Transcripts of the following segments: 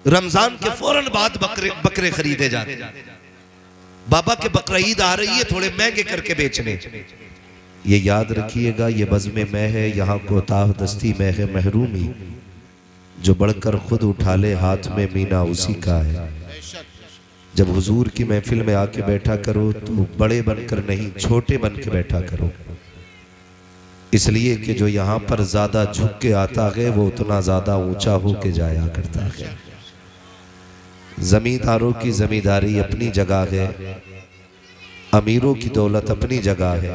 रमजान के फौरन बाद बकरे खरीदे जाते। बाबा के बकरा ईद आ रही है, थोड़े महंगे करके बेचने। ये याद रखिएगा, ये बज़्म में है, यहाँ कोताह दस्ती में है महरूमी। जो बढ़कर खुद उठा ले हाथ में मीना उसी का है। जब हुजूर की महफिल में आके बैठा करो तो बड़े बनकर नहीं, छोटे बन के बैठा करो। इसलिए कि जो यहाँ पर ज्यादा झुक के आता है वो उतना ज्यादा ऊंचा होके जाया करता है। जमींदारों की जमींदारी अपनी जगह है, अमीरों की दौलत अपनी जगह है,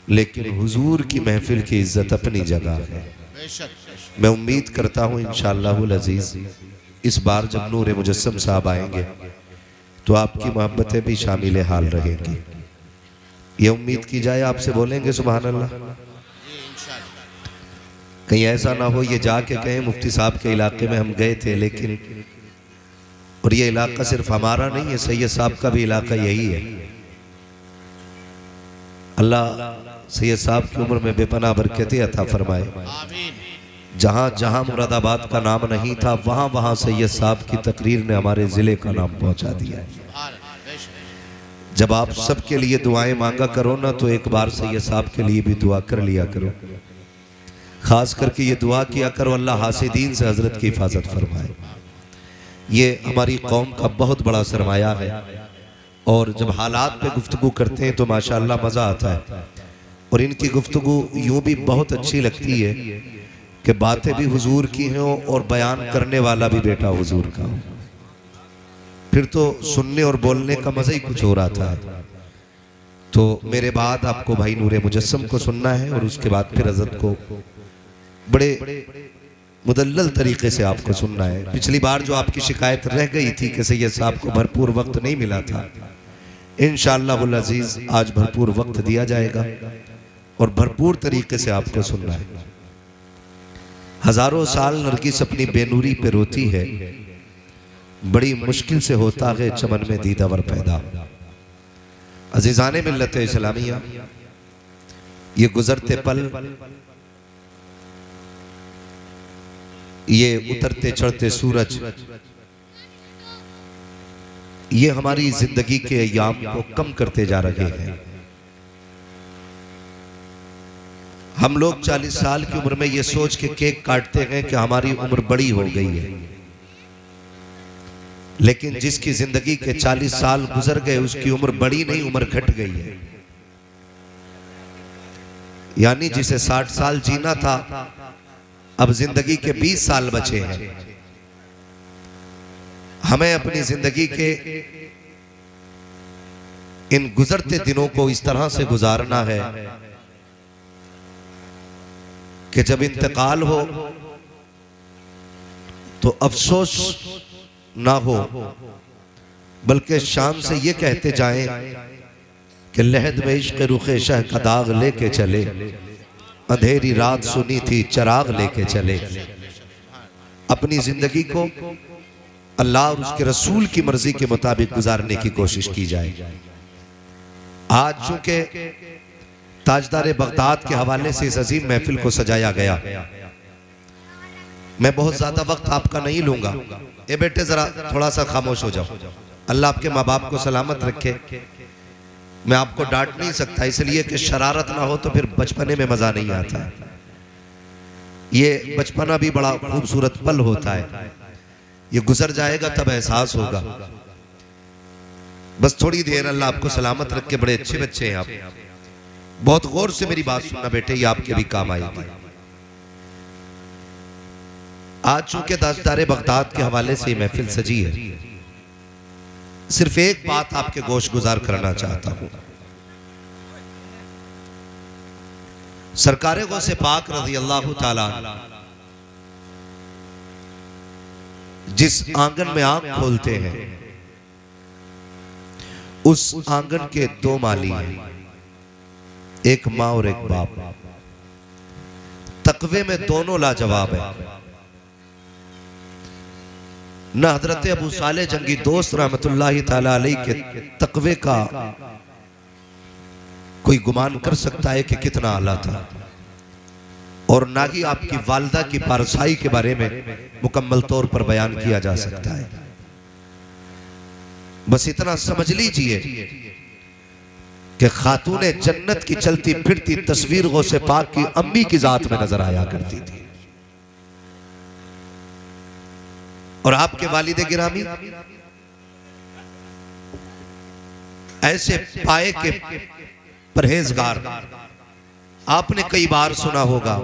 लेकिन हुजूर की महफिल की इज्जत अपनी जगह है। मैं उम्मीद करता हूँ इंशाअल्लाहुल अजीज इस बार जब नूरे मुजस्सम साहब आएंगे तो आपकी मोहब्बतें भी शामिल हाल रहेंगी। ये उम्मीद की जाए, आपसे बोलेंगे सुभान अल्लाह। कहीं ऐसा ना हो ये जाके कहें मुफ्ती साहब के इलाके में हम गए थे, लेकिन और ये इलाका सिर्फ हमारा नहीं है, सैयद साहब का भी इलाका यही है। अल्लाह सैयद साहब की उम्र में बेपनाह बरकतें अता फरमाए। जहाँ जहाँ मुरादाबाद का नाम नहीं था वहाँ वहाँ सैयद साहब की तकरीर ने हमारे ज़िले का नाम पहुँचा दिया है। जब आप सबके लिए दुआएं मांगा करो ना तो एक बार सैयद साहब के लिए भी दुआ कर लिया करो। खास करके ये दुआ किया करो अल्लाह हासिदीन से हजरत की हिफाजत फरमाए। ये हमारी कौम का बहुत बड़ा सरमाया है और जब हालात पे गुफ्तगू करते हैं तो माशाअल्लाह मज़ा आता है। और इनकी गुफ्तगू यूँ भी बहुत अच्छी लगती है कि बातें भी हुजूर की हों और बयान करने वाला भी बेटा हुजूर का हो, फिर तो सुनने और बोलने का मज़ा ही कुछ हो रहा था। तो मेरे बाद आपको भाई नूरे मुजस्सम को सुनना है और उसके बाद फिर हज़रत को बड़े मुदल्लल तरीके से आपको सुनना है। पिछली बार जो आपकी शिकायत रह गई थी कि सैयद साहब को भरपूर वक्त नहीं मिला था, इंशाअल्लाहुल अज़ीज़ आज भरपूर वक्त दिया जाएगा और भरपूर तरीके से आपको सुनना है। हजारों साल नरगिस अपनी बेनूरी पे रोती है, बड़ी मुश्किल से होता है चमन में दीदावर पैदा। अजीजाने मिल्लत इस्लामिया, ये गुजरते पल, ये उतरते चढ़ते सूरज, ये हमारी जिंदगी के अय्याम को कम करते जा रहे हैं। हम लोग 40 साल की उम्र में ये सोच के केक काटते हैं कि हमारी उम्र बड़ी हो गई है, लेकिन जिसकी जिंदगी के 40 साल गुजर गए उसकी उम्र बड़ी नहीं, उम्र घट गई है। यानी जिसे 60 साल जीना था अब जिंदगी के 20 साल बचे हैं। हमें अपनी जिंदगी के इन गुजरते दिनों को इस तरह से गुजारना है कि जब इंतकाल हो तो अफसोस ना हो, बल्कि शान से ये कहते जाएं कि लहद में इश्क़ रुखे शह का दाग लेके चले, अंधेरी रात सुनी थी चिराग लेके चले। अपनी जिंदगी को अल्लाह और उसके रसूल की मर्जी के मुताबिक गुजारने की कोशिश की जाए। आज चूंकि ताजदार बगदाद के हवाले से इस अजीम महफिल को सजाया गया, मैं बहुत ज्यादा वक्त आपका नहीं लूंगा। ए बेटे जरा थोड़ा सा खामोश हो जाओ, अल्लाह आपके माँ बाप को सलामत रखे। मैं आपको डांट नहीं सकता इसलिए कि शरारत ना हो तो फिर बचपने में मजा नहीं आता। ये बचपना भी बड़ा खूबसूरत पल होता है, ये गुजर जाएगा तब एहसास होगा। बस थोड़ी देर, अल्लाह आपको सलामत रखे। बड़े अच्छे बच्चे हैं आप, बहुत गौर से मेरी बात सुनना बेटे, ये आपके भी काम आएगी। आज चूंकि ताजदार बगदाद के हवाले से महफिल सजी है, सिर्फ एक बात आपके गोश गुजार करना चाहता हूं। सरकारे गौसे पाक रज़ी अल्लाह ताला जिस आंगन में आंख खोलते हैं उस आंगन के दो माली हैं, एक माँ और एक बाप। तकवे में दोनों लाजवाब है। न हजरत अबू साले जंगी दोस्त रहमतुल्लाहि ताला अलैहि के तकवे का कोई गुमान कर सकता है कि कितना आला था, और ना ही आपकी वालदा की पारसाई के बारे में मुकम्मल तौर पर बयान किया जा सकता है। बस इतना समझ लीजिए कि खातूने जन्नत की चलती फिरती तस्वीर गौसे पाक की अम्मी की जात में नजर आया करती थी। और आपके वालिदे गिरामी ऐसे पाए के परहेजगार, आपने कई बार सुना होगा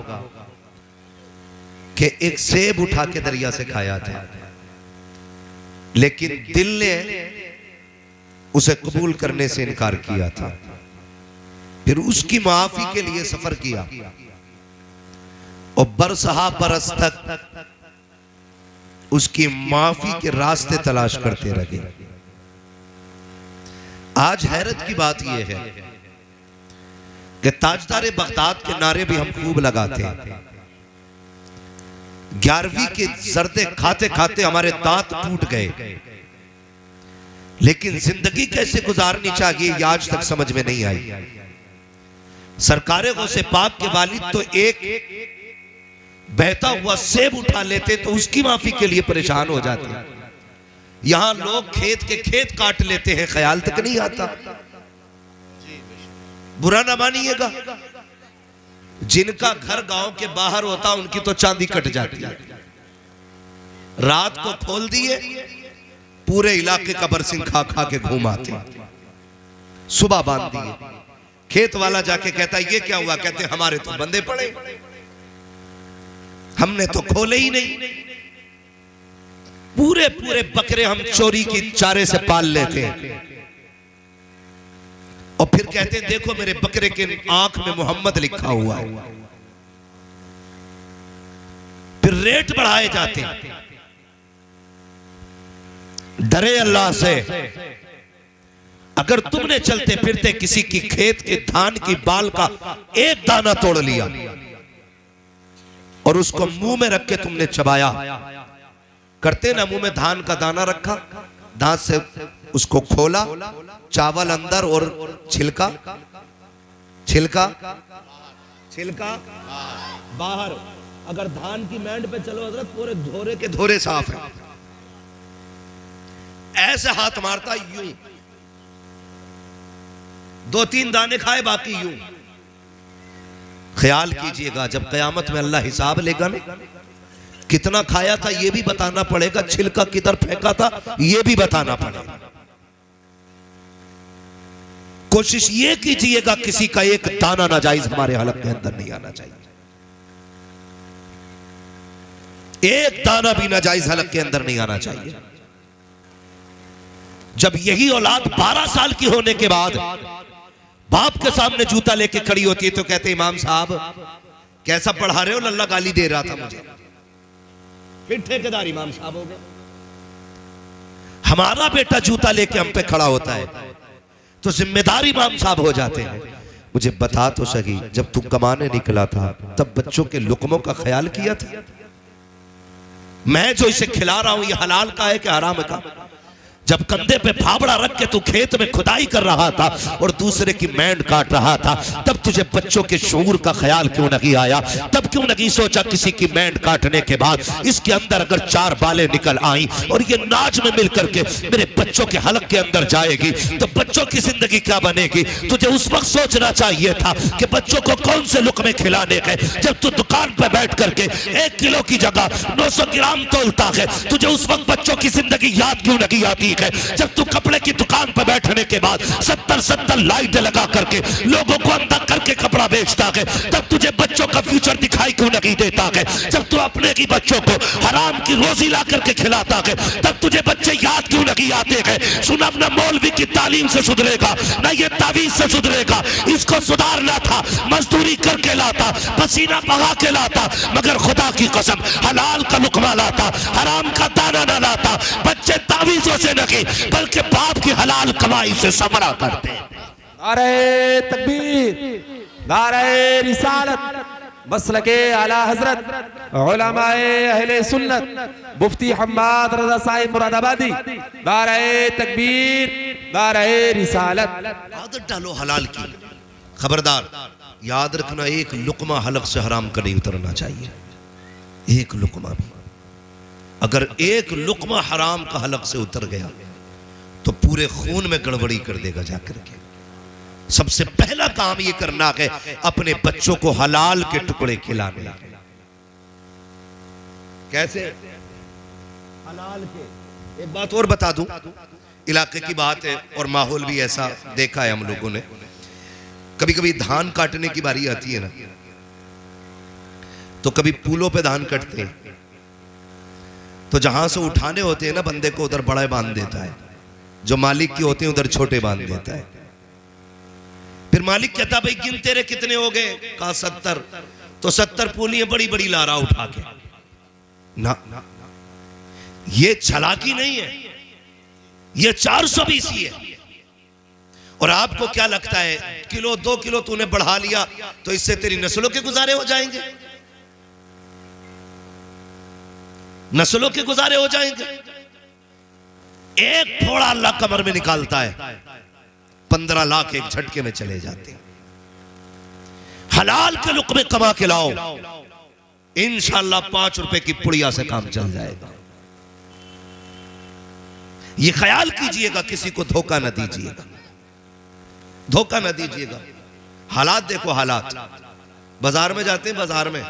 कि एक सेब उठा के दरिया से खाया था, लेकिन दिल ने उसे कबूल करने से इनकार किया था। फिर उसकी माफी के लिए सफर किया और बरसहा बरस तक उसकी माफी के रास्ते तलाश करते रहे। आज हैरत की बात यह है कि ताजदार बगदाद के नारे भी हम खूब लगाते हैं। 11वीं के जर्दे खाते खाते हमारे दांत टूट गए, लेकिन जिंदगी कैसे गुजारनी चाहिए ये आज तक समझ में नहीं आई। सरकारे गौसे पाक के वालिद तो एक बहता हुआ सेब उठा लेते तो उसकी माफी के लिए परेशान हो जाते हैं। यहां लोग खेत के खेत काट लेते हैं, ख्याल तक नहीं आता। बुरा ना मानिएगा, जिनका घर गांव के बाहर होता उनकी तो चांदी कट जाती है। रात को खोल दिए, पूरे इलाके का बरसिंग खा खा के घूम आते। सुबह बांध दिए, खेत वाला जाके कहता ये क्या हुआ? कहते हमारे तो बंदे पड़े, हमने तो खोले ही नहीं। पूरे पूरे बकरे हम चोरी की चारे से पाल लेते हैं और फिर कहते हैं देखो मेरे बकरे के आंख में मोहम्मद लिखा हुआ है। फिर रेट बढ़ाए जाते हैं। डरे अल्लाह से, अगर तुमने चलते फिरते किसी की खेत के धान की बाल का एक दाना तोड़ लिया और उसको मुंह में रख के तुमने चबाया, करते ना मुंह में धान का दाना रखा, दांत से उसको खोला, चावल अंदर और छिलका छिलका छिलका बाहर। अगर धान की मैंड पे चलो हजरत, पूरे धोरे के धोरे साफ है। ऐसे हाथ मारता यूं, 2-3 दाने खाए, बाकी यूं। ख्याल कीजिएगा जब कयामत में अल्लाह हिसाब लेगा ना, कितना खाया था ये भी बताना पड़ेगा, छिलका किधर फेंका था ये भी बताना पड़ेगा। कोशिश ये कीजिएगा किसी का एक दाना नाजायज हमारे हलक के अंदर नहीं आना चाहिए। एक दाना भी नाजायज हलक के अंदर नहीं आना चाहिए। जब यही औलाद 12 साल की होने के बाद बाप के सामने जूता लेके खड़ी होती है तो कहते इमाम साहब कैसा पढ़ा रहे हो? लल्ला गाली दे रहा था मुझे। फिर ठेकेदार इमाम साहब हो गए। हमारा बेटा जूता लेके हम पे खड़ा होता है तो जिम्मेदार इमाम साहब हो जाते हैं। मुझे बता तो सही, जब तू कमाने निकला था तब बच्चों के लुकमों का ख्याल किया था? मैं जो इसे खिला रहा हूं ये हलाल का है कि हराम का? जब कंधे पे फावड़ा रख के तू खेत में खुदाई कर रहा था और दूसरे की मैंड काट रहा था, तब तुझे बच्चों के शऊर का ख्याल क्यों नहीं आया? तब क्यों नहीं सोचा किसी की मैंड काटने के बाद इसके अंदर अगर 4 बालें निकल आई और ये नाज में मिल करके मेरे बच्चों के हलक के अंदर जाएगी तो बच्चों की जिंदगी क्या बनेगी? तुझे उस वक्त सोचना चाहिए था कि बच्चों को कौन से लुकमे खिलाने के। जब तू दुकान पर बैठ करके 1 किलो की जगह 900 ग्राम तोलता है, तुझे उस वक्त बच्चों की जिंदगी याद क्यों नहीं आती है? जब तू कपड़े की दुकान पर बैठने के बाद 70 लाइटें लगा करके लोगों को अंधा करके कपड़ा बेचता है, तब तुझे बच्चों का फ्यूचर दिखाई क्यों नहीं देता है? जब तू अपने की बच्चों को हराम की रोजी ला करके खिलाता है, तब तुझे बच्चे याद क्यों नहीं आते हैं? सुन, अपना मौलवी की तालीम से सुधरेगा ना ये तावीज से सुधरेगा। इसको सुधारना था, मजदूरी करके लाता, पसीना बहा के लाता, मगर खुदा की कसम हलाल का लुकमा लाता, हराम का दाना न लाता। बच्चे तावीजों से नहीं बल्कि बाप की हलाल कमाई से समरा करते। नारे तकबीर, नारे रिसालत, मसलके आला हजरत उलमाए अहले सुन्नत मुफ्ती हम्माद रजा साहिब मुरादाबादी। नारे तकबीर, नारे रिसालत। आदत डालो हलाल की, खबरदार याद रखना, एक लुकमा हलक से हराम का नहीं उतरना चाहिए। एक लुकमा भी, अगर एक लुकमा हराम का हलक से उतर गया तो पूरे खून में गड़बड़ी कर देगा जाकर के। सबसे पहला काम ये करना है अपने बच्चों को हलाल के टुकड़े खिलाने। कैसे? हलाल के। एक बात और बता दूं, इलाके की बात है और माहौल भी ऐसा देखा है हम लोगों ने। कभी कभी धान काटने की बारी आती है ना, तो कभी पुलों पे धान कटते हैं, तो जहां से उठाने होते हैं ना बंदे को, उधर बड़े बांध देता है, जो मालिक के होते हैं उधर छोटे बांध देता है। फिर मालिक कहता भाई गिन तेरे कितने हो गए? कहा 70। तो 70 पुलियां बड़ी बड़ी ला रहा उठा के ना, ये चालाकी नहीं है, ये 420 ही है। और आपको क्या लगता है किलो 2 किलो तूने बढ़ा लिया तो इससे तेरी नस्लों के गुजारे हो जाएंगे? नस्लों के गुजारे हो जाएंगे? एक थोड़ा अल्लाह कमर में निकालता है, 15 लाख एक झटके में चले जाते हैं। हलाल के लुक़मे कमा के लाओ, इंशाअल्लाह 5 रुपए की पुड़िया से काम चल जाएगा। ये ख्याल कीजिएगा, किसी को धोखा न दीजिएगा, धोखा न दीजिएगा। हालात देखो, हालात बाजार में जाते हैं, बाजार में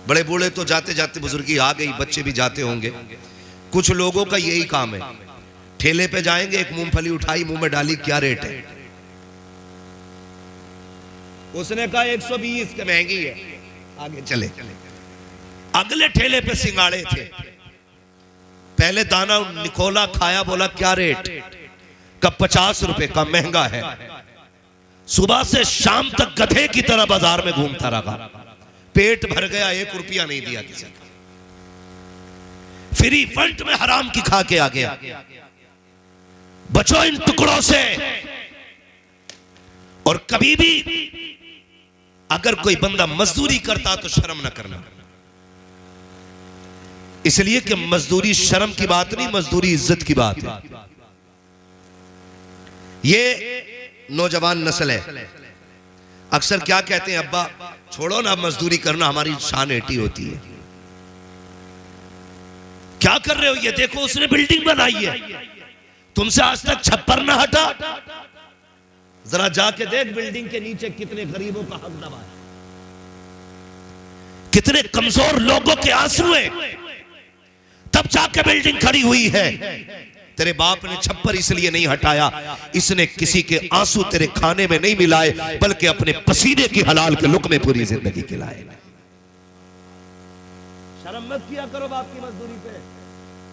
बड़े बूढ़े तो जाते जाते, बुजुर्गी आ गई, बच्चे भी जाते होंगे। कुछ लोगों का यही काम है, ठेले पे जाएंगे, एक मूंगफली उठाई, मुंह में डाली, क्या रेट है? उसने कहा 120 के, महंगी है, आगे चले। अगले ठेले पे सिंगाड़े थे, पहले दाना निकोला, खाया, बोला क्या रेट? कब 50 रुपए का, महंगा है। सुबह से शाम तक गधे की तरह बाजार में घूमता रहा, पेट भर गया, 1 रुपया नहीं दिया किसी को। फ्री फंड में हराम की खा के आ गया। बचो इन टुकड़ों से। और कभी भी अगर कोई बंदा मजदूरी करता तो शर्म न करना, इसलिए कि मजदूरी शर्म की बात नहीं, मजदूरी इज्जत की बात है। ये नौजवान नस्ल है, अक्सर क्या कहते हैं, अब्बा छोड़ो ना, मजदूरी करना हमारी शान एटी होती है। क्या कर रहे हो? ये देखो उसने बिल्डिंग बनाई है, तुमसे आज तक छप्पर ना हटा। जरा जाके देख बिल्डिंग के नीचे कितने गरीबों का हक दबा है, कितने कमजोर लोगों के आंसू हैं, तब जाके बिल्डिंग खड़ी हुई है। तेरे बाप ने छप्पर इसलिए नहीं हटाया, इसने किसी के आंसू तेरे खाने में नहीं मिलाए, बल्कि अपने पसीने की हलाल के लुक़मे पूरी जिंदगी खिलाए। शर्म मत किया करो बाप की मजदूरी पे।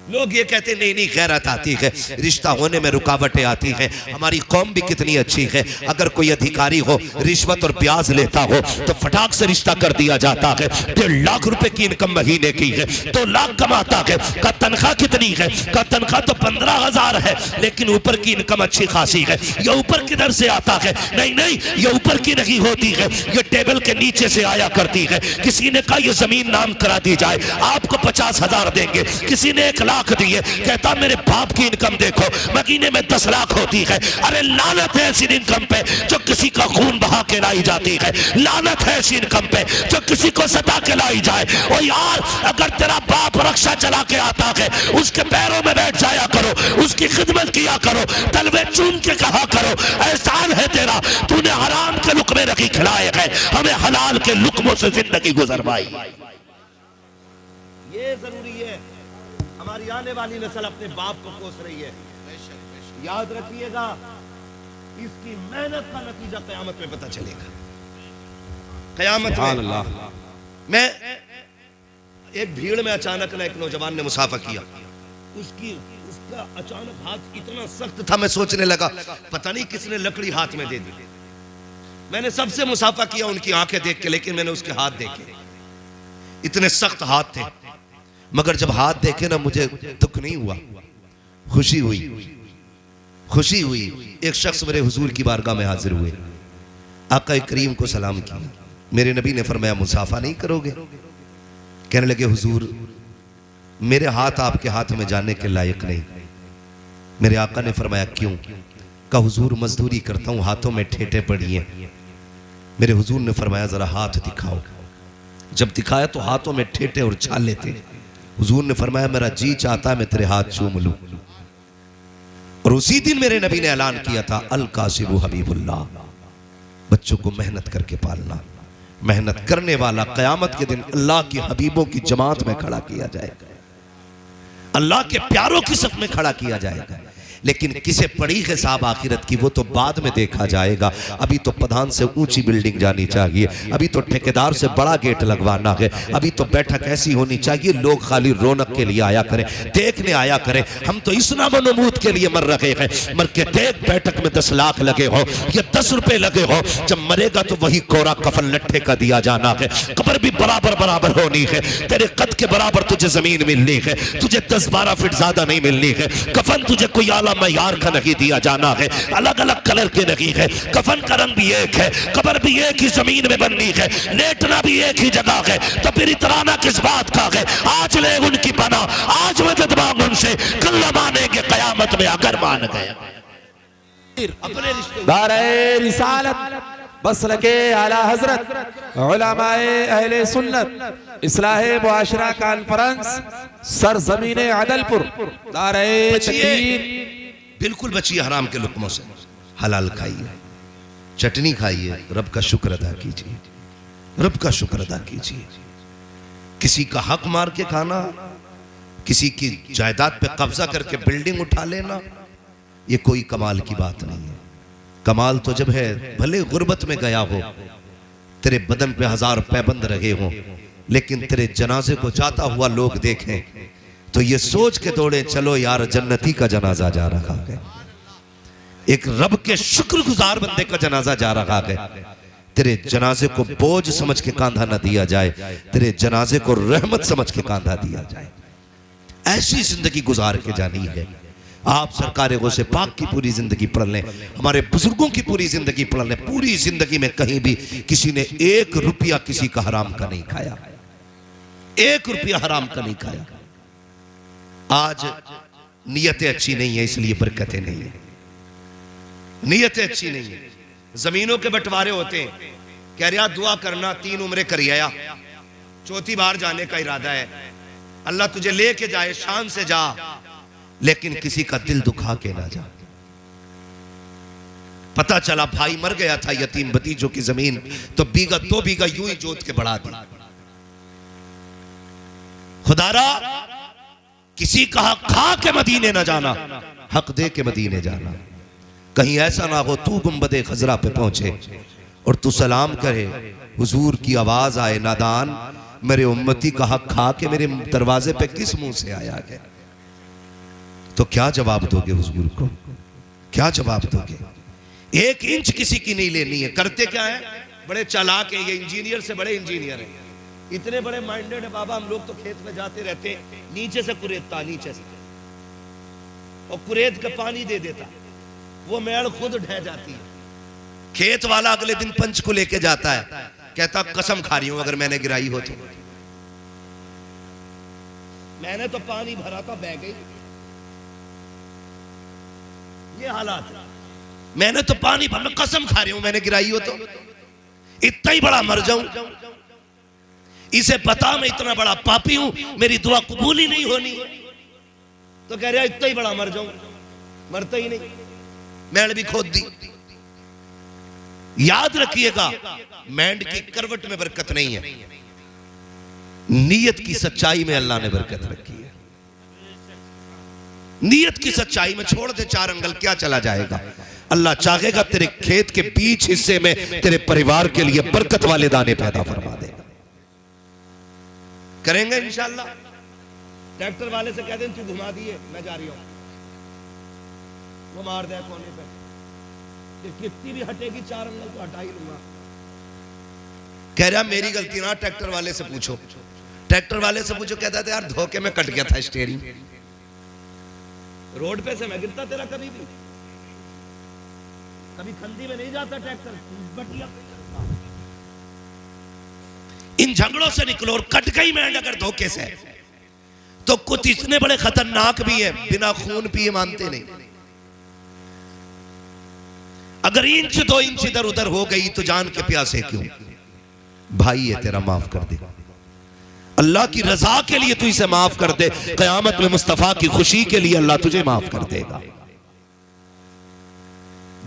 लोग ये कहते नहीं नहीं खैरत आती है, रिश्ता होने में रुकावटें आती हैं। हमारी कौम भी कितनी अच्छी है, अगर कोई अधिकारी हो रिश्वत और ब्याज लेता हो तो फटाक से रिश्ता कर दिया जाता है। 1.5 लाख रुपए की इनकम महीने की है, 2 लाख कमाता है, का तनख्वाह कितनी है? का तनख्वाह तो 15,000 है, लेकिन ऊपर की इनकम अच्छी खासी है। ये ऊपर किधर से आता है? नहीं नहीं, ये ऊपर की नहीं होती है, ये टेबल के नीचे से आया करती है। किसी ने कहा ये जमीन नाम करा दी जाए, आपको 50,000 देंगे। किसी ने 1 लाख दिए, कहता मेरे बाप की इनकम देखो, महीने में 10 लाख होती है। अरे लानत है ऐसी इनकम पे जो किसी का खून बहा के लाई जाती है, लानत है ऐसी इनकम पे जो किसी को सता के लाई जाए। और यार अगर तेरा बाप रक्षा चला के आता है, उसके पैरों में बैठ जाया करो, उसकी खिदमत किया करो, तलवे चूम के कहा करो एहसान है तेरा, तूने हराम के लुक़मे रखी खिलाए हैं, हमें हलाल के लुक़मों से जिंदगी गुजरवाई। ये जरूरी है। हमारी आने वाली नस्ल अपने बाप को कोस रही है, याद रखिएगा, इसकी मेहनत का नतीजा क़यामत में पता चलेगा। क़यामत में मैं एक भीड़ में अचानक ना एक नौजवान ने मुसाफा किया, उसका अचानक हाथ इतना सख्त था, मैं सोचने लगा पता नहीं किसने लकड़ी हाथ में दे दी। मैंने सबसे मुसाफा किया उनकी आंखें देख के, लेकिन मैंने उसके हाथ देखे, इतने सख्त हाथ थे। मगर जब हाथ देखे ना, मुझे दुख नहीं हुआ, खुशी हुई, खुशी हुई। एक शख्स मेरे हुजूर की बारगाह में हाजिर हुए, आका करीम को सलाम किया। मेरे नबी ने फरमाया मुसाफा नहीं करोगे? कहने लगे हुजूर मेरे हाथ आपके हाथ में जाने के लायक नहीं। मेरे आका ने फरमाया क्यों? कहा हुजूर मजदूरी करता हूँ, हाथों में ठेठे पड़ी हैं, मेरे हुजूर ने फरमाया जरा हाथ दिखाओ। जब दिखाया तो हाथों में ठेठे और छाले थे। हुजूर ने फरमाया मेरा जी चाहता है मैं तेरे हाथ चूम लूं। और उसी दिन मेरे नबी ने ऐलान किया था अल कासिबु हबीबुल्लाह, बच्चों को मेहनत करके पालना। मेहनत करने वाला क़यामत के दिन अल्लाह की हबीबों की जमात में खड़ा किया जाएगा, अल्लाह के प्यारों की सफ में खड़ा किया जाएगा। लेकिन किसे पड़ी हिसाब आखिरत की वो तो बाद में देखा जाएगा। अभी तो प्रधान से ऊंची बिल्डिंग जानी चाहिए, अभी तो ठेकेदार से बड़ा गेट लगवाना है, अभी तो बैठक ऐसी होनी चाहिए लोग खाली रौनक के लिए आया करें, देखने आया करें। हम तो इस नामो नमूद के लिए मर रहे हैं, मर के देख बैठक में 10 लाख लगे हो या 10 रुपए लगे हो, जब मरेगा तो वही कोरा कफन लट्ठे का दिया जाना है। कब्र भी बराबर बराबर होनी है, तेरे कद के बराबर तुझे जमीन मिलनी है, तुझे 10-12 फीट ज्यादा नहीं मिलनी है। कफन तुझे कोई मयार का नहीं दिया जाना है, अलग अलग कलर के नहीं है। कफन का रंग भी एक है, कब्र भी एक ही जमीन में बननी है, लेटना भी एक ही जगह है। तो फिर इतराना किस बात का है? आज ले उनकी पना, आज मदद मांग उनसे, कल मानेंगे कयामत में अगर मान गए। अपने दारे रिसालत मसलके आला हजरत उलमाए अहले सुन्नत इस्लाहे मुआशरा कॉन्फ्रेंस सरजमीने अदलपुर दारे तकबीर। बिल्कुल बचिए हराम के लुक्मों से, हलाल खाइए, चटनी खाइए, रब का शुक्र अदा कीजिए, रब का शुक्र अदा कीजिए। किसी का हक मार के खाना, किसी की जायदाद पे कब्जा करके बिल्डिंग उठा लेना, ये कोई कमाल की बात नहीं है। कमाल तो जब है भले गुर्बत में गया हो, तेरे बदन पे 1000 पैबंद रहे हो, लेकिन तेरे जनाजे को जाता हुआ लोग देखें तो ये सोच के दौड़े चलो यार जन्नती का जनाजा जा रहा है, एक रब के शुक्रगुजार बंदे का जनाजा जा रहा है। तेरे जनाजे को बोझ समझ के कांधा न दिया जाए, तेरे जनाजे को रहमत समझ के कांधा दिया जाए। ऐसी जिंदगी गुजार के जानी है। आप सरकार गौसे पाक की पूरी जिंदगी पढ़ लें, हमारे बुजुर्गों की पूरी जिंदगी पढ़ लें, पूरी जिंदगी में कहीं भी किसी ने 1 रुपया किसी का हराम का नहीं खाया, 1 रुपया हराम का नहीं खाया। आज नीयतें अच्छी नहीं है इसलिए बरकतें नहीं है, नीयतें अच्छी नहीं है। जमीनों के बंटवारे होते हैं, कह रहा दुआ करना 3 उम्रें करी आया, 4थी बार जाने का इरादा है, अल्लाह तुझे लेके जाए, शान से जा, लेकिन किसी का दिल दुखा के ना जा। पता चला भाई मर गया था, यतीम भतीजों की जमीन तो बीघा 2 बीघा यूं ही जोत के बढ़ा दी। खुदारा किसी का हक खा के मदीने ना जाना, हक दे के मदीने जाना। कहीं ऐसा ना हो तू गुंबदे खजरा पे पहुंचे और तू सलाम करे, हुजूर की आवाज आए नादान मेरे उम्मती का हक खा के मेरे दरवाजे पे किस मुंह से आया है? तो क्या जवाब दोगे हुजूर को? क्या जवाब दोगे? 1 इंच किसी की नहीं लेनी है। करते क्या है, बड़े चालाक है, ये इंजीनियर से बड़े इंजीनियर हैं, इतने बड़े माइंडेड है बाबा। हम लोग तो खेत में जाते रहते, नीचे से कुरेदता, नीचे से, और कुरेद का पानी दे देता, वो मेड़ खुद ढह जाती है। खेत वाला अगले दिन पंच को लेके जाता है, कहता कसम खा रही हूं अगर मैंने गिराई हो तो, मैंने तो पानी भरा था बह गई, ये हालात है। मैंने तो पानी भरा, कसम खा रही हूं मैंने गिराई हो तो, इतना ही बड़ा मर जाऊं, इसे पता मैं इतना बड़ा पापी हूं, मेरी दुआ कबूल ही नहीं होनी, तो कह रहा इतना ही बड़ा मर जाऊं, मरता ही नहीं, मैंड भी खोद दी। याद रखिएगा, मैंड की करवट में बरकत नहीं है, नीयत की सच्चाई में अल्लाह ने बरकत रखी है। नीयत की सच्चाई में छोड़ दे 4 अंगल, क्या चला जाएगा? अल्लाह चाहेगा तेरे खेत के बीच हिस्से में तेरे परिवार के लिए बरकत वाले दाने पैदा फरमा देगा। करेंगे इंशाल्लाह। ट्रैक्टर वाले से कह दें तू घुमा दिए, मैं जा रही हूं, वो मार दे कोने पे, कितनी भी हटेगी 4 अंगल तो हटा ही लूंगा। कह रहा मेरी गलती ना, ट्रैक्टर वाले से पूछो, ट्रैक्टर वाले से पूछो, कहता था यार धोखे में कट गया था स्टीयरिंग, रोड पे से मैं गिरता तेरा कभी भी, कभी खंदी में नहीं जाता ट्रैक्टर, बटिया। इन झगड़ों से निकलो और कट गई मैं अगर धोखे से, तो कुछ इतने बड़े खतरनाक भी है, बिना खून पिए मानते नहीं। अगर इंच 2 इंच इधर उधर हो गई तो जान के प्यासे क्यों, भाई है तेरा, माफ कर दे। अल्लाह की रजा के लिए तू इसे माफ कर दे, क़यामत में मुस्तफा की खुशी के लिए अल्लाह तुझे माफ कर देगा।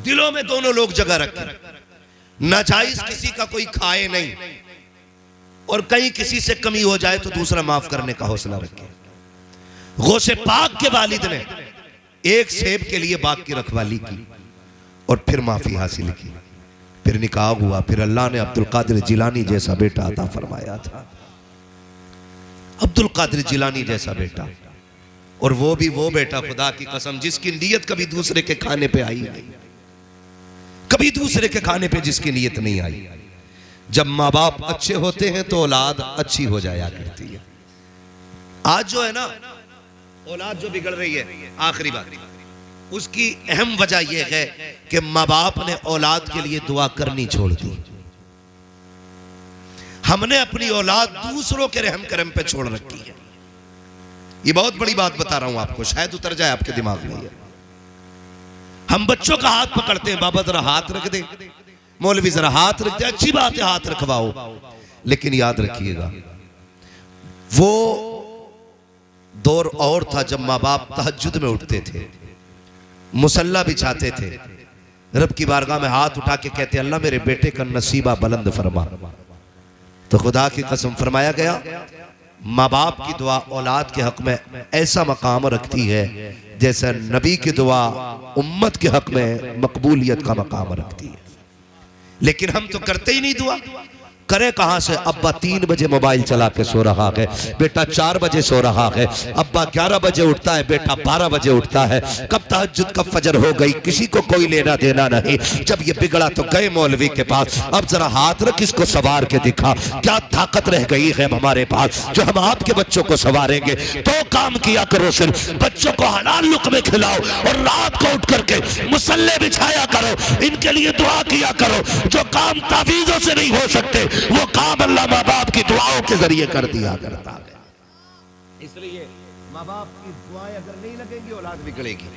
दिलों में दोनों लोग जगह रखें, नाजायज किसी का कोई खाए नहीं, और कहीं किसी से कमी हो जाए तो दूसरा माफ करने का हौसला रखे। गौसे पाक के वालिद ने एक सेब के लिए बाग की रखवाली की और फिर माफी हासिल की, फिर निकाह हुआ, फिर अल्लाह ने अब्दुल कादिर जिलानी जैसा बेटा अता फरमाया था। अब्दुल कादिर जिलानी जैसा बेटा, और वो भी वो बेटा खुदा की कसम जिसकी नीयत कभी दूसरे के खाने पे आई नहीं, कभी दूसरे के खाने पे जिसकी नीयत नहीं आई। जब माँ बाप अच्छे होते हैं तो औलाद अच्छी हो जाया करती है। आज जो है ना औलाद जो बिगड़ रही है, आखिरी बात, उसकी अहम वजह यह है कि माँ बाप ने औलाद के लिए दुआ करनी छोड़ दी। हमने अपनी औलाद दूसरों के रहम करम पे छोड़ रखी है। ये बहुत बड़ी बात बता रहा हूं आपको, शायद उतर जाए आपके दिमाग में। हम बच्चों का हाथ पकड़ते हैं, बाबा जरा हाथ रख दे, मौलवी जरा हाथ रख दे, अच्छी बात है हाथ रखवाओ, लेकिन याद रखिएगा वो दौर और था जब माँ बाप तहज्जुद में उठते थे, मुसल्ला बिछाते थे, रब की बारगाह में हाथ उठा के कहते अल्लाह मेरे बेटे का नसीबा बुलंद फरमा। तो खुदा की कसम फरमाया गया माँ बाप की दुआ औलाद के हक में ऐसा मकाम रखती है जैसे नबी की दुआ उम्मत के हक में मकबूलियत का मकाम रखती है। लेकिन हम तो करते ही नहीं दुआ। करे कहां से? अब्बा 3 बजे मोबाइल चला के सो रहा है, बेटा 4 बजे सो रहा है, अब्बा 11 बजे उठता है, बेटा 12 बजे उठता है, कब तहज्जुद कब फजर हो गई किसी को कोई लेना देना नहीं। जब ये बिगड़ा तो गए मौलवी के पास, अब जरा हाथ रख इसको सवार के दिखा, क्या ताकत रह गई है हमारे पास जो हम आपके बच्चों को सवारेंगे। तो काम किया करो, सिर्फ बच्चों को हलाल लुक़मे खिलाओ और रात को उठ करके मुसल्ले बिछाया करो, इनके लिए दुआ किया करो। जो काम तावीज़ों से नहीं हो सकते वो काम अल्लाह माँ बाप की दुआओं के जरिए कर दिया करता है। इसलिए माँ बाप की दुआएं अगर नहीं लगेंगी औलाद बिगड़ेगी।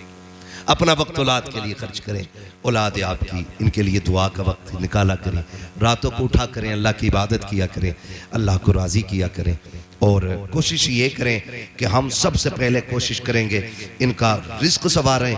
अपना वक्त औलाद के लिए खर्च करें, औलाद आपकी, इनके लिए दुआ का वक्त निकाला करें, रातों को उठा करें, अल्लाह की इबादत किया करें, अल्लाह को राज़ी किया करें। और कोशिश ये करें कि हम सबसे पहले कोशिश करेंगे इनका रिस्क संवारें,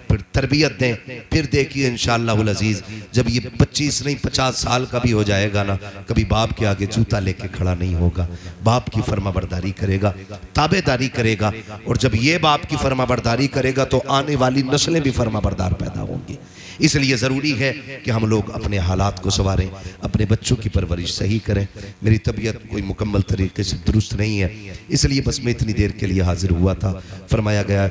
फिर तरबियत दें, फिर देखिए इंशाअल्लाहुल अज़ीज़ जब ये 25 नहीं 50 साल का भी हो जाएगा ना, कभी बाप के आगे जूता लेके खड़ा नहीं होगा, बाप की फरमाबरदारी करेगा, ताबेदारी करेगा। और जब ये बाप की फरमाबरदारी करेगा तो आने वाली नस्लें भी फरमाबरदार पैदा होंगी। इसलिए ज़रूरी है कि हम लोग अपने हालात को संवारें, अपने बच्चों की परवरिश सही करें। मेरी तबीयत कोई मुकम्मल तरीके से दुरुस्त नहीं है, इसलिए बस मैं इतनी देर के लिए हाजिर हुआ था। फरमाया गया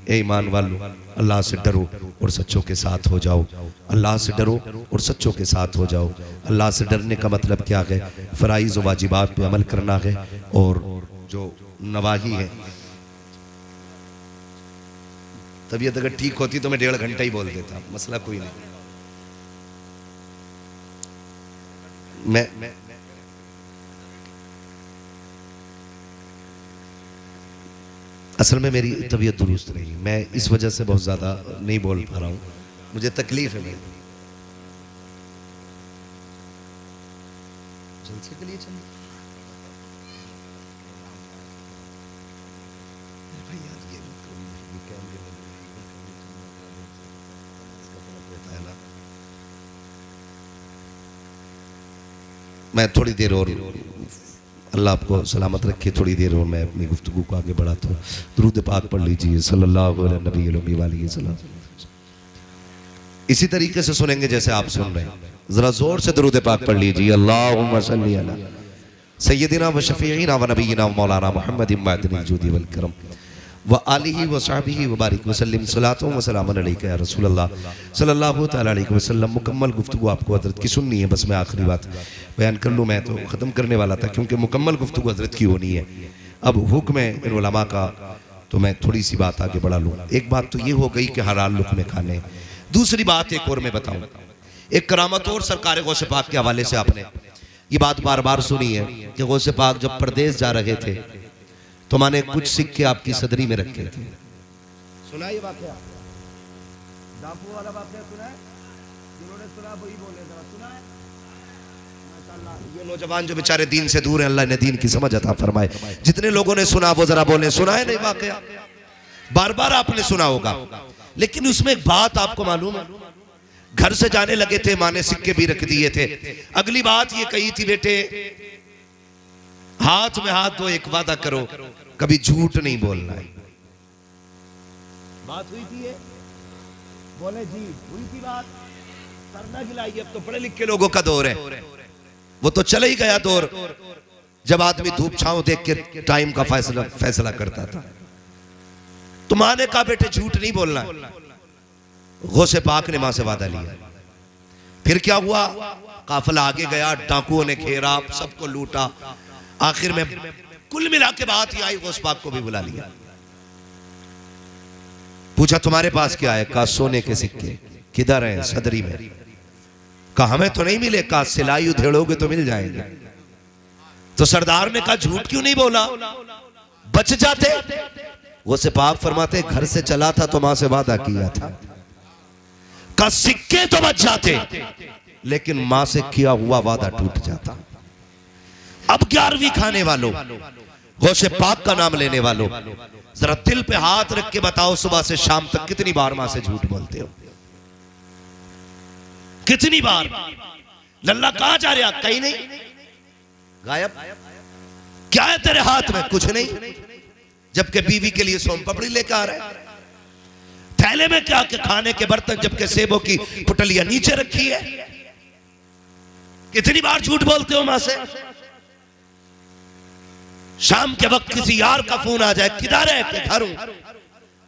ए ईमान वालों, अल्लाह से डरो और सच्चों के साथ हो जाओ, अल्लाह से डरो और सच्चों के साथ हो जाओ। अल्लाह से डरने का मतलब क्या है? फ़राइज़ व वाजिबात पे अमल करना है, और जो नवाही है। तबीयत अगर ठीक होती तो मैं 1.5 घंटा ही बोल देता, मसला कोई नहीं। मैं असल में मेरी तबीयत दुरुस्त नहीं, मैं इस वजह से बहुत ज़्यादा नहीं बोल पा रहा हूँ, मुझे तकलीफ है। जलसे के लिए चल मैं थोड़ी देर और, अल्लाह आपको सलामत रखे, थोड़ी देर और मैं अपनी गुफ्तगू को आगे बढ़ाता हूँ। दुरूद पाक पढ़ लीजिए सल्लल्लाहु अलैहि नबी वसल्लम। इसी तरीके से सुनेंगे जैसे आप सुन रहे हैं, जरा जोर से दुरूद पाक पढ़ लीजिए। अल्लाहुम्मा सल्ली अला सय्यदिना व शफीईना व नबीना व मौलाना मुहम्मदिन मअदिनिल जुदी वल करम व आलिहि व सहबिहि व बारिक वसल्लम सलातो व सलाम अलैका या रसूलल्लाह सल्लल्लाहु तआला अलैहि वसल्लम। मुकम्मल गुफ्तगू आपको हज़रत की सुननी है, बस मैं आखिरी बात बयान कर लूँ। मैं तो ख़त्म करने वाला था क्योंकि मुकम्मल गुफ्तगू हज़रत की होनी है। अब हुक्म है इन उलमा का, तो मैं थोड़ी सी बात आगे बढ़ा लूँ। एक बात तो ये हो गई कि हलाल लुक़मे खाने। दूसरी बात एक और मैं बताऊँ, एक करामत और सरकार गौसे पाक के हवाले से आपने ये बात बार बार सुनी है कि गौसे पाक जब परदेश जा रहे थे तो मैंने कुछ सिक्के आपकी सदरी में रखे थे। सुना ये वाकया? दापू वाला वाकया सुना है? जिन्होंने सुना वही बोले, जरा सुना है? ये नौजवान जो बेचारे दीन से दूर हैं, अल्लाह ने दीन की समझ अता फरमाए। जितने लोगों ने सुना वो जरा बोले, सुना है नहीं वाकया? बार बार आपने सुना होगा, लेकिन उसमें एक बात आपको मालूम है? घर से जाने लगे थे, माँ ने सिक्के भी रख दिए थे। अगली बात ये कही थी, बेटे हाथ में हाथ दो, एक वादा करो कभी झूठ नहीं बोलना है। बात हुई थी ये? बोले जी हुई थी बात। करना गिलाई, अब तो पढ़े लिखे लोगों का दौर है, वो तो चले ही गया दौर जब आदमी धूप छांव देख के टाइम का फैसला करता था। तो माँ ने कहा बेटे झूठ नहीं बोलना है। गौसे पाक ने मां से वादा लिया। फिर क्या हुआ? काफिला आगे गया, डाकुओं ने घेरा, सबको लूटा। आखिर में कुल मिला के बात ही आई, गौस पाक को भी बुला लिया। पूछा तुम्हारे पास क्या है? कहा सोने के सिक्के। किधर हैं? सदरी में। कहा हमें तो नहीं मिले। कहा सिलाई उधेड़ोगे तो मिल जाएंगे। तो सरदार ने कहा झूठ क्यों नहीं बोला, बच जाते। वो सिपाही फरमाते घर से चला था तो मां से वादा किया था, का सिक्के तो बच जाते लेकिन मां से किया हुआ वादा टूट जाता। अब 11वीं खाने वालों, गौसे पाक का नाम लेने वालों, जरा दिल पे हाथ रख के बताओ सुबह से शाम तक कितनी बार मां से झूठ बोलते हो? कितनी बार? लल्ला कहां जा रहा? कहीं नहीं, गायब। क्या है तेरे हाथ में? कुछ नहीं। जबकि बीवी के लिए सोम पापड़ी लेकर आ रहे हैं। थैले में क्या के खाने के बर्तन, जबकि सेबों की पुटलियां नीचे रखी है। कितनी बार झूठ बोलते हो मां से? शाम के वक्त किसी यार का फोन आ जाए, किधर है? कि घर हूं।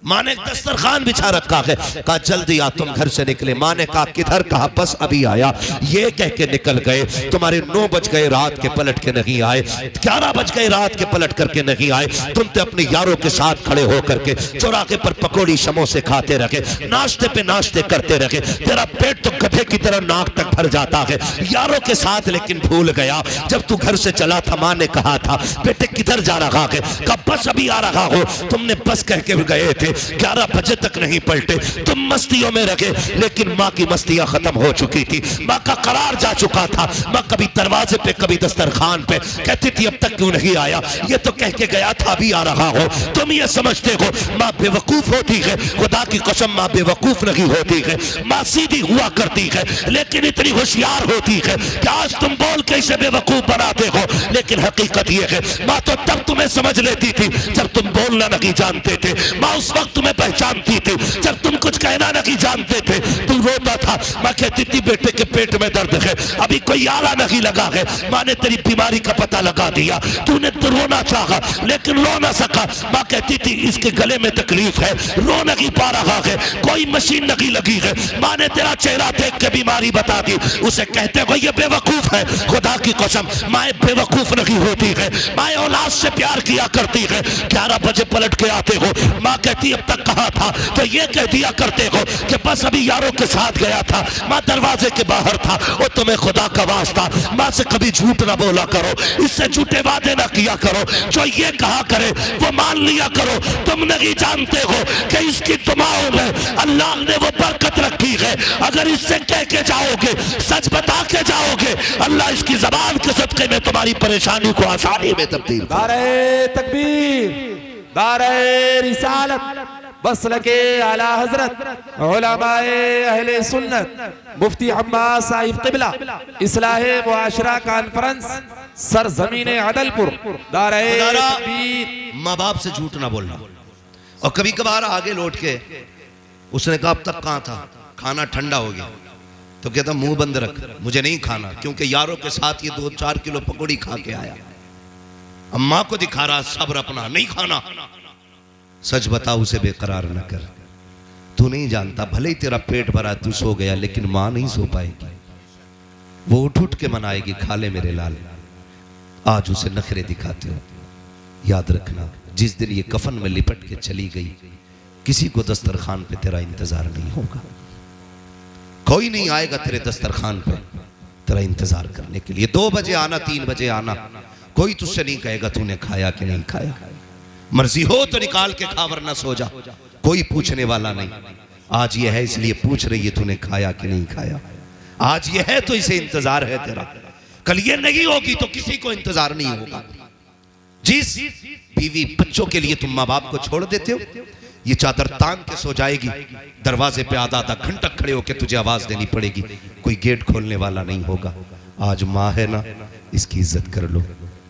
मां ने दस्तरखान बिछा रखा है, कहा जल्दी आ तुम घर से निकले। मां ने कहा किधर? कहा बस अभी आया। ये कह के निकल गए। तुम्हारे 9 बज गए रात के, पलट के नहीं आए। 11 बज गए रात के, पलट करके नहीं आए। तुम तो अपने यारों के साथ खड़े होकर के चौराहे पर पकौड़ी समोसे खाते रहे, नाश्ते पे नाश्ते करते रहे। तेरा पेट तो गधे की तरह नाक तक भर जाता है यारों के साथ, लेकिन भूल गया जब तू घर से चला था मां ने कहा था बेटे किधर जा रहा है? कहा बस अभी आ रहा हो। तुमने बस कह के गए थे, 11 बजे तक नहीं पलटे। तुम मस्तियों में रखे, लेकिन माँ की मस्तियां खत्म हो चुकी थी। माँ का करार जा चुका था। माँ कभी दरवाजे पे, कभी दस्तरखान पे कहती थी अब तक क्यों नहीं आया? ये तो कह के गया था अभी आ रहा हो। तुम ये समझते हो माँ बेवकूफ होती है? खुदा की कसम माँ बेवकूफ नहीं होती है। माँ सीधी हुआ करती है, लेकिन इतनी होशियार होती है कि आज तुम बोल के इसे बेवकूफ बनाते हो, लेकिन हकीकत ये है माँ तो तब तुम्हें समझ लेती थी जब तुम बोलना नहीं जानते थे। माँ उस वक्त तुम्हें पहचानती थी जब तुम कुछ कहना नहीं जानते थे। तुम रोता था, माँ कहती थी बेटे के पेट में दर्द है, अभी कोई आला नहीं लगा है। माँ ने तेरी बीमारी का पता लगा दिया। तूने तो रोना चाहा लेकिन रो ना सका। माँ कहती थी इसके गले में तकलीफ है, रो नहीं पा रहा है, कोई मशीन नहीं लगी है। माँ ने तेरा चेहरा देख के बीमारी बता दी। उसे कहते हो ये बेवकूफ है। खुदा की कसम माए बेवकूफ नहीं होती है। माए औलाद से प्यार किया करती है। 11 बजे पलट के आते हो, माँ कहती अब तक कहा था, तो ये कह दिया करते हो कि बस अभी यारों के साथ गया था, माँ दरवाजे के बाहर था। और तुम्हें खुदा का वास्ता माँ से कभी झूठ ना बोला करो, इससे झूठे वादे ना किया करो। जो ये कहा करे वो मान लिया करो। तुम नहीं जानते हो कि इसकी दुआओं में अल्लाह ने वो बरकत रखी है। अगर इससे कह के जाओगे, सच बता के जाओगे, अल्लाह इसकी जबान के सदके में तुम्हारी परेशानी को आसानी में तब्दील। नारे तकबीर, नारे रिसालत, बसलके आला हजरत उलमाए अहले सुन्नत मुफ्ती हम्माद साहिब क़िबला इस्लाहे मुआशरा कॉन्फ्रेंस सरजमीने अदलपुर। नारे तकबीर। माँ बाप से झूठ ना बोलना। और कभी कभार आगे लौट के उसने कहा अब तक कहाँ था, खाना ठंडा हो गया, तो कहता मुंह बंद रख, मुझे नहीं खाना, क्योंकि यारों के साथ ये 2-4 किलो पकौड़ी खा के आया। अम्मा को दिखा रहा सब्र अपना, नहीं खाना। सच बता उसे बेकरार न कर। तू नहीं जानता, भले ही तेरा पेट भरा तू सो गया, लेकिन मां नहीं सो पाएगी। वो उठ उठ के मनाएगी, खा ले मेरे लाल। आज उसे नखरे दिखाते हो। याद रखना जिस दिन ये कफन में लिपट के चली गई, किसी को दस्तरखान पे तेरा इंतजार नहीं होगा। कोई नहीं आएगा तेरे दस्तरखान पे तेरा इंतजार करने के लिए। 2 बजे आना, 3 बजे आना, कोई तुझसे नहीं कहेगा तूने खाया कि नहीं खाया। मर्जी हो तो निकाल के खा, वरना सो जा, कोई पूछने वाला नहीं। आज ये है इसलिए पूछ रही है तूने खाया कि नहीं खाया। आज ये है तो इसे इंतजार है तेरा, कल ये नहीं होगी तो किसी को इंतजार नहीं होगा। जिस बीवी बच्चों के लिए तुम माँ बाप को छोड़ देते हो, ये चादर तान के सो जाएगी, दरवाजे पे आधा आधा घंटा खड़े होकर तुझे आवाज देनी पड़ेगी, कोई गेट खोलने वाला नहीं होगा। आज माँ है ना, इसकी इज्जत कर लो,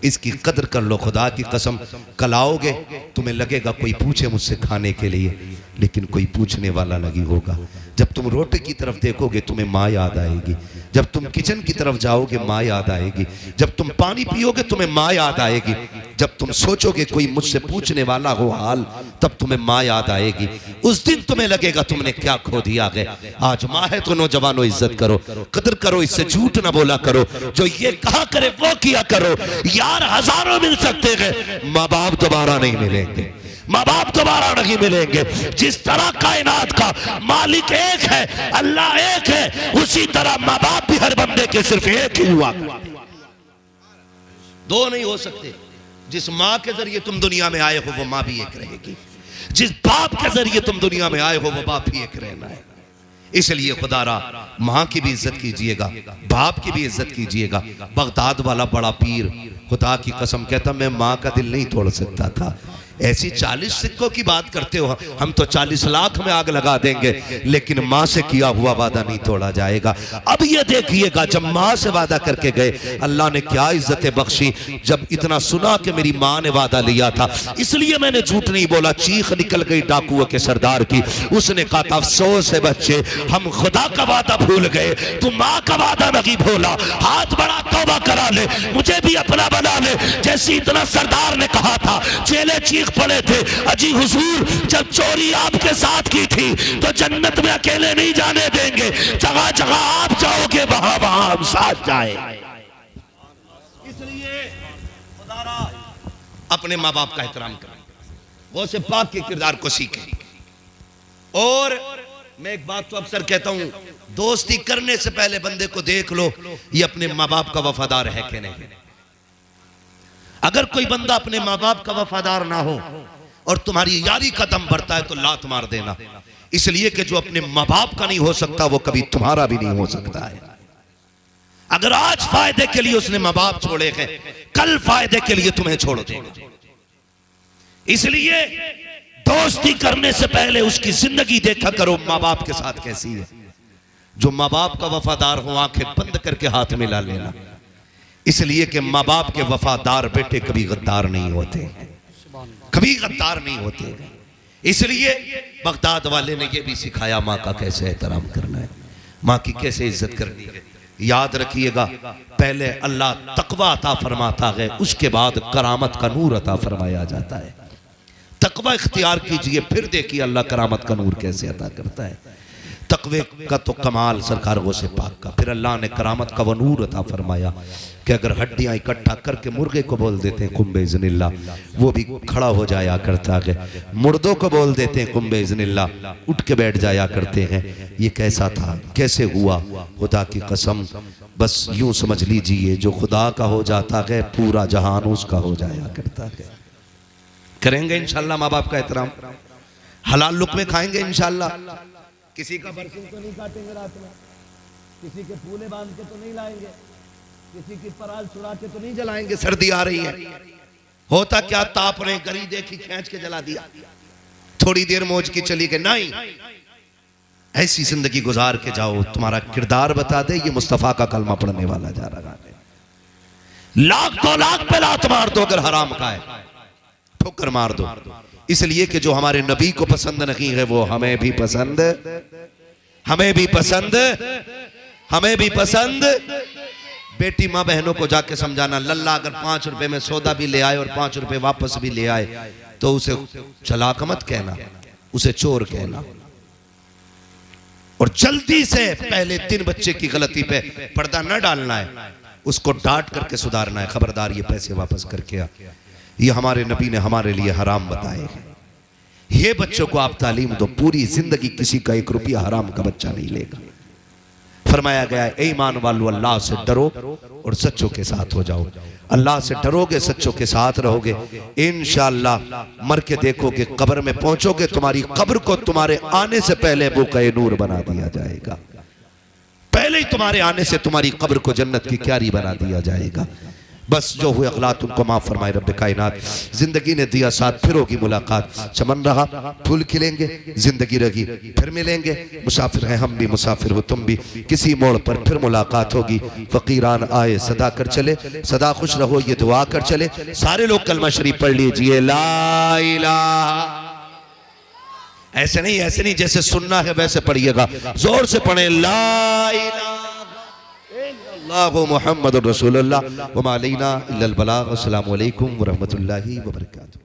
इसकी कदर कर लो। खुदा की कसम, कल आओगे तुम्हें लगेगा कोई पूछे मुझसे खाने के लिए, लेकिन कोई पूछने वाला नहीं होगा। जब तुम रोटी की तरफ देखोगे तुम्हें माँ याद आएगी, जब तुम किचन की तरफ जाओगे माँ याद आएगी, जब तुम पानी पियोगे तुम्हें माँ याद आएगी, जब तुम सोचोगे कोई मुझसे पूछने वाला हो हाल, तब तुम्हें माँ याद आएगी। उस दिन तुम्हें लगेगा तुमने क्या खो दिया है। आज माँ है तो नौजवानों इज्जत करो, कदर करो, इससे झूठ ना बोला करो, जो ये कहा करे वो किया करो। यार हजारों मिल सकते हैं, माँ बाप दोबारा नहीं मिलेंगे, माँ बाप दोबारा नहीं मिलेंगे। जिस तरह कायनात का मालिक एक है, अल्लाह एक है, उसी तरह माँ बाप भी हर बंदे के सिर्फ एक ही हुआ, दो नहीं हो सकते। जिस माँ के जरिए तुम दुनिया में आए हो वो माँ भी एक रहेगी, जिस बाप के जरिए तुम दुनिया में आए हो वो बाप भी एक रहना है। इसलिए खुदारा माँ की भी इज्जत कीजिएगा, बाप की भी इज्जत कीजिएगा। बगदाद वाला बड़ा पीर खुदा की कसम कहता मैं माँ का दिल नहीं तोड़ सकता था। ऐसी 40 सिक्कों की बात करते हो, हम तो 40 लाख में आग लगा देंगे, लेकिन माँ से किया हुआ वादा नहीं तोड़ा जाएगा। अब ये देखिएगा, जब माँ से वादा करके गए, अल्लाह ने क्या इज्जतें बख्शी। जब इतना सुना कि मेरी माँ ने वादा लिया था, इसलिए मैंने झूठ नहीं बोला। चीख निकल गई डाकुओं के सरदार की। उसने कहा था अफसोस है बच्चे, हम खुदा का वादा भूल गए, तू माँ का वादा नहीं भूला। हाथ बड़ा तौबा करा ले, मुझे भी अपना बना ले। जैसे इतना सरदार ने कहा था, चेले चीख पड़े थे, अजी हुजूर जब चोरी आपके साथ की थी तो जन्नत में अकेले नहीं जाने देंगे, जगह जगह आप जाओगे वहां वहां हम साथ जाए। इसलिए खुदारा अपने माँ बाप का एहतराम करें, वो से पाक के किरदार को सीखें। और मैं एक बात तो अक्सर कहता हूं, दोस्ती करने से पहले बंदे को देख लो ये अपने माँ बाप का वफादार है कि नहीं। अगर कोई बंदा अपने माँ बाप का वफादार ना हो और तुम्हारी यारी का दम बढ़ता है तो लात मार देना, इसलिए कि जो अपने माँ बाप का नहीं हो सकता वो कभी तुम्हारा भी नहीं हो सकता है। अगर आज फायदे के लिए उसने माँ बाप छोड़े हैं, कल फायदे के लिए तुम्हें छोड़ देगा। इसलिए दोस्ती करने से पहले उसकी जिंदगी देखा करो माँ बाप के साथ कैसी है। जो माँ बाप का वफादार हो आंखें बंद करके हाथ मिला लेना, इसलिए कि माँ बाप के वफादार बेटे कभी गद्दार नहीं होते, कभी गद्दार नहीं होते। इसलिए बगदाद वाले ने यह भी सिखाया माँ का कैसे एहतराम करना है, माँ की कैसे इज्जत करनी है। याद रखिएगा, पहले अल्लाह तकवा अता फरमाता है, उसके बाद करामत का नूर अता फरमाया जाता है। तकवा इख्तियार कीजिए, फिर देखिए अल्लाह करामत का नूर कैसे अता करता है। तकवे का तो कमाल सरकार गौसे पाक का। फिर अल्लाह ने करामत का वो नूर अता फरमाया कि अगर हड्डियां इकट्ठा करके मुर्गे को बोल देते हैं कुंबे इज़्निल्ला, वो भी खड़ा हो जाया करता है। मुर्दों को बोल देते हैं कुंबे इज़्निल्ला, उठ के बैठ जाया करते हैं। ये कैसा था, कैसे हुआ, खुदा की कसम बस यूं समझ लीजिए, जो खुदा का हो जाता है पूरा जहान उसका हो जाया करता है। करेंगे इंशाल्लाह माँ बाप का एहतराम, हलाल लुक़मे खाएंगे इंशाल्लाह, किसी का बरसिंग तो नहीं काटेंगे रात में, किसी के फूले बांध के तो नहीं लाएंगे, किसी की पराल चुरा के तो नहीं जलाएंगे। सर्दी आ रही है, होता क्या ताप रहे, गरी देखी खींच के जला दिया, थोड़ी देर मौज की चली गई। नहीं, ऐसी जिंदगी गुजार के जाओ, तुम्हारा किरदार बता दे ये मुस्तफा का कलमा पढ़ने वाला जा रहा है। लाख 2 लाख पे लात मार दो, अगर हराम का है ठोकर मार दो, इसलिए कि जो हमारे नबी को पसंद नहीं है वो हमें भी पसंद, हमें भी पसंद, हमें भी पसंद। बेटी माँ बहनों को जाके समझाना, लल्ला अगर 5 रुपए में सौदा भी ले आए और 5 रुपए वापस भी ले आए तो उसे चालाक मत कहना, उसे चोर कहना। और जल्दी से पहले 3 बच्चे की गलती पे पर्दा न डालना है, उसको डांट करके सुधारना है, खबरदार ये पैसे वापस करके आ। ये हमारे नबी ने हमारे लिए हराम बताए हैं। ये बच्चों को आप तालीम दो, पूरी जिंदगी किसी का 1 रुपया हराम का बच्चा नहीं लेगा। फरमाया गया है, ईमान वालों अल्लाह से डरो और सच्चों के साथ हो जाओ। अल्लाह से डरोगे, सच्चों के साथ रहोगे, इंशाअल्लाह मर के देखोगे, कब्र में पहुंचोगे, तुम्हारी कब्र को तुम्हारे आने से पहले बुक़े नूर बना दिया जाएगा। पहले ही तुम्हारे आने से तुम्हारी कब्र को जन्नत की क्यारी बना दिया जाएगा। बस जो हुए अगलात उनको माफ फरमाए रब्बे कायनात। जिंदगी ने दिया साथ, फिर होगी मुलाकात। चमन रहा फूल खिलेंगे, जिंदगी रही फिर मिलेंगे। मुसाफिर हैं हम भी, मुसाफिर हो तुम भी, किसी मोड़ पर फिर मुलाकात होगी। फकीरान आए सदा कर चले, सदा खुश रहो ये दुआ कर चले। सारे लोग कलमा शरीफ पढ़ लीजिए, ला इलाहा। ऐसे नहीं जैसे सुनना है वैसे पढ़िएगा, जोर से पढ़े, ला इलाहा इल्लल्लाहु मुहम्मदुर रसूलुल्लाह व मा अलैना इल्लल बलाग। अस्सलामु अलैकुम व रहमतुल्लाहि व बरकातुहू।